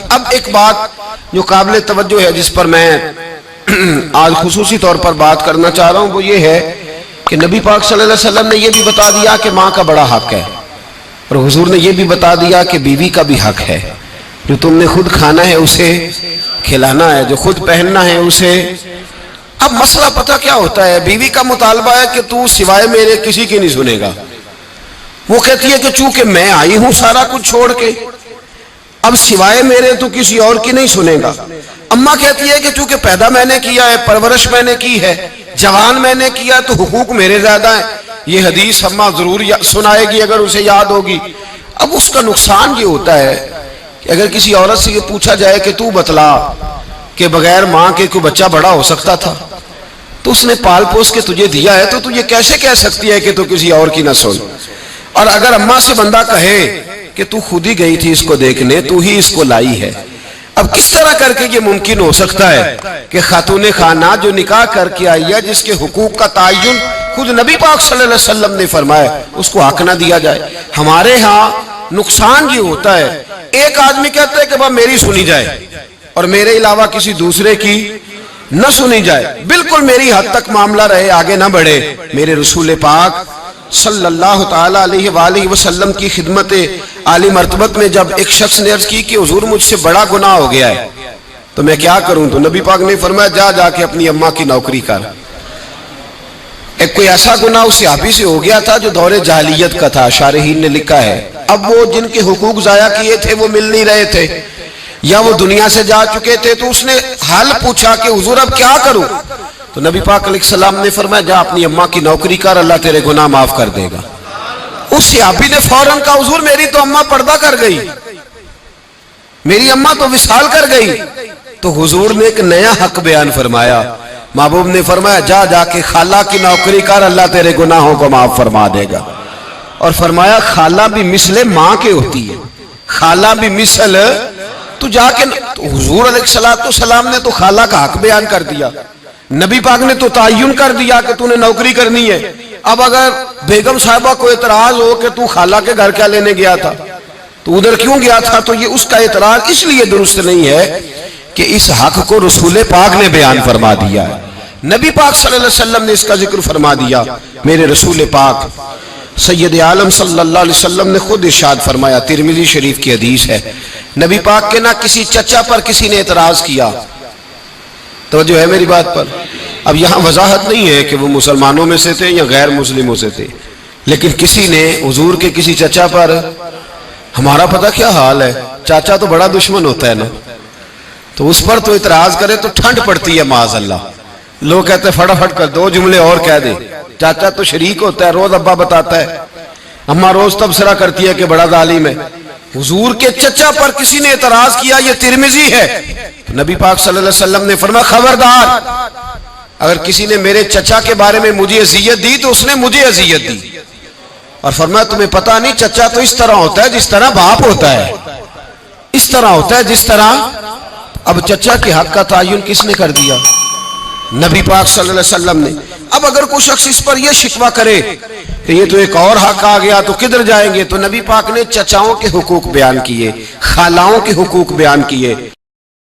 اب ایک بات جو قابل توجہ ہے جس پر میں آج خصوصی طور پر بات کرنا چاہ رہا ہوں وہ یہ ہے کہ نبی پاک صلی اللہ علیہ وسلم نے یہ بھی بتا دیا کہ ماں کا بڑا حق ہے، اور حضور نے یہ بھی بتا دیا کہ بیوی کا بھی حق ہے، جو تم نے خود کھانا ہے اسے کھلانا ہے، جو خود پہننا ہے اسے۔ اب مسئلہ پتہ کیا ہوتا ہے، بیوی کا مطالبہ ہے کہ تو سوائے میرے کسی کی نہیں سنے گا، وہ کہتی ہے کہ چونکہ میں آئی ہوں سارا کچھ چھوڑ کے، اب سوائے میرے تو کسی اور کی نہیں سنے گا۔ اماں کہتی ہے کہ چونکہ پیدا میں نے کیا ہے، پرورش میں نے کی ہے، جوان میں نے کیا تو حقوق میرے زیادہ ہیں۔ یہ حدیث اماں ضرور سنائے گی اگر اسے یاد ہوگی۔ اب اس کا نقصان یہ ہوتا ہے کہ اگر کسی عورت سے یہ پوچھا جائے کہ تو بتلا کہ بغیر ماں کے کوئی بچہ بڑا ہو سکتا تھا، تو اس نے پال پوس کے تجھے دیا ہے تو یہ کیسے کہہ سکتی ہے کہ تو کسی اور کی نہ سن؟ اور اگر اماں سے بندہ کہے کہ تو خود ہی گئی تھی اس کو دیکھنے، تو ہی اس کو لائی ہے، اب کس طرح کر کے یہ ممکن ہو سکتا ہے کہ خاتون خانہ جو نکاح کر کے آئی ہے، جس کے حقوق کا تعین خود نبی پاک صلی اللہ علیہ وسلم نے فرمایا، اس کو حق نہ دیا جائے؟ ہمارے ہاں نقصان یہ ہوتا ہے، ایک آدمی کہتا ہے کہ بس میری سنی جائے اور میرے علاوہ کسی دوسرے کی نہ سنی جائے، بالکل میری حد تک معاملہ رہے، آگے نہ بڑھے۔ میرے رسول پاک صلی اللہ تعالیٰ علیہ وآلہ وسلم کی خدمت عالی مرتبت میں جب ایک شخص نے عرض کی کہ حضور مجھ سے بڑا گناہ ہو گیا ہے تو میں کیا کروں، تو نبی پاک نے فرمایا جا کے اپنی اماں کی نوکری کر۔ ایک کوئی ایسا گناہ اس صحابی سے ہو گیا تھا جو دور جاہلیت کا تھا، شارحین نے لکھا ہے، اب وہ جن کے حقوق ضائع کیے تھے وہ مل نہیں رہے تھے یا وہ دنیا سے جا چکے تھے، تو اس نے حل پوچھا کہ حضور اب کیا کروں، تو نبی پاک علیہ السلام نے فرمایا جا اپنی اماں کی نوکری کر، اللہ تیرے گناہ معاف کر دے گا۔ اس صحابی نے فوراً کہا حضور میری تو اماں پردہ کر گئی، میری اماں تو وصال کر گئی، تو حضور نے ایک نیا حق بیان فرمایا، محبوب نے فرمایا جا کے خالہ کی نوکری کر، اللہ تیرے گناہوں کو معاف فرما دے گا۔ اور فرمایا خالہ بھی مثل ماں کے ہوتی ہے، خالہ بھی مثل، تو جا کے حضور علیہ السلام نے تو خالہ کا حق بیان کر دیا، نبی پاک نے تو تعین کر دیا کہ تو نے نوکری کرنی ہے۔ اب اگر بیگم صاحبہ کو اعتراض ہو کہ تو خالہ کے گھر کیا لینے گیا تھا، تو ادھر کیوں گیا تھا، تو یہ اس کا اعتراض اس لیے درست نہیں ہے کہ اس حق کو رسول پاک نے بیان فرما دیا ہے، نبی پاک صلی اللہ علیہ وسلم نے اس کا ذکر فرما دیا۔ میرے رسول پاک سید عالم صلی اللہ علیہ وسلم نے خود ارشاد فرمایا، ترمذی شریف کی حدیث ہے، نبی پاک کے نہ کسی چچا پر کسی نے اعتراض کیا، توجہ ہے میری بات پر؟ اب یہاں وضاحت نہیں ہے کہ وہ مسلمانوں میں سے تھے یا غیر مسلموں سے تھے، لیکن کسی نے حضور کے کسی چچا پر، ہمارا پتہ کیا حال ہے، چاچا تو بڑا دشمن ہوتا ہے نا، تو اس پر تو اعتراض کرے تو ٹھنڈ پڑتی ہے معاذ اللہ، لوگ کہتے ہیں فٹافٹ کر دو جملے اور کہہ دے، چاچا تو شریک ہوتا ہے، روز ابا بتاتا ہے، اماں روز تبصرہ کرتی ہے کہ بڑا ظالم ہے۔ حضور کے چچا پر کسی نے اعتراض کیا، یہ ترمذی ہے، نبی پاک صلی اللہ علیہ وسلم نے فرمایا خبردار، اگر کسی نے میرے چچا کے بارے میں مجھے اذیت دی تو اس نے مجھے اذیت دی، اور فرمایا تمہیں پتہ نہیں چچا تو اس طرح ہوتا ہے جس طرح باپ ہوتا ہے، اس طرح ہوتا ہے جس طرح۔ اب چچا کے حق کا تعین کس نے کر دیا؟ نبی پاک صلی اللہ علیہ وسلم نے۔ اب اگر کوئی شخص اس پر یہ شکوہ کرے کہ یہ تو ایک اور حق آ گیا تو کدھر جائیں گے، تو نبی پاک نے چچاؤں کے حقوق بیان کیے، خالاؤں کے حقوق بیان کیے۔